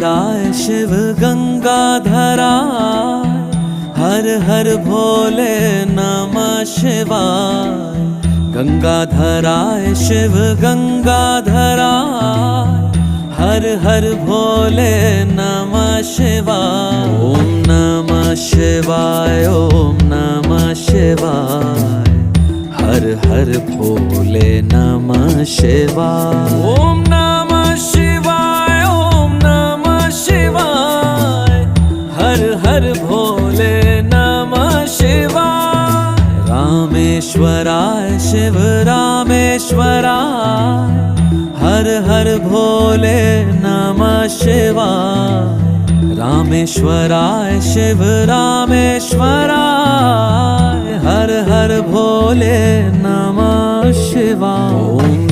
रामेश्वराय शिव गंगाधराय, हर हर भोले नमः शिवाय। गंगाधराय शिव गंगाधराय, हर हर भोले नमः शिवाय। ओम नमः शिवाय, ओम नमः शिवाय, हर हर भोले नमः शिवाय। ओम नमः शिवाय, ओम नमः शिवाय, हर हर भोले नमः शिवाय। रामेश्वराय शिव रामेश्वराय, हर हर भोले नमः शिवाय। रामेश्वराय शिव रामेश्वराय, हर हर भोले नमः शिवाय। ओम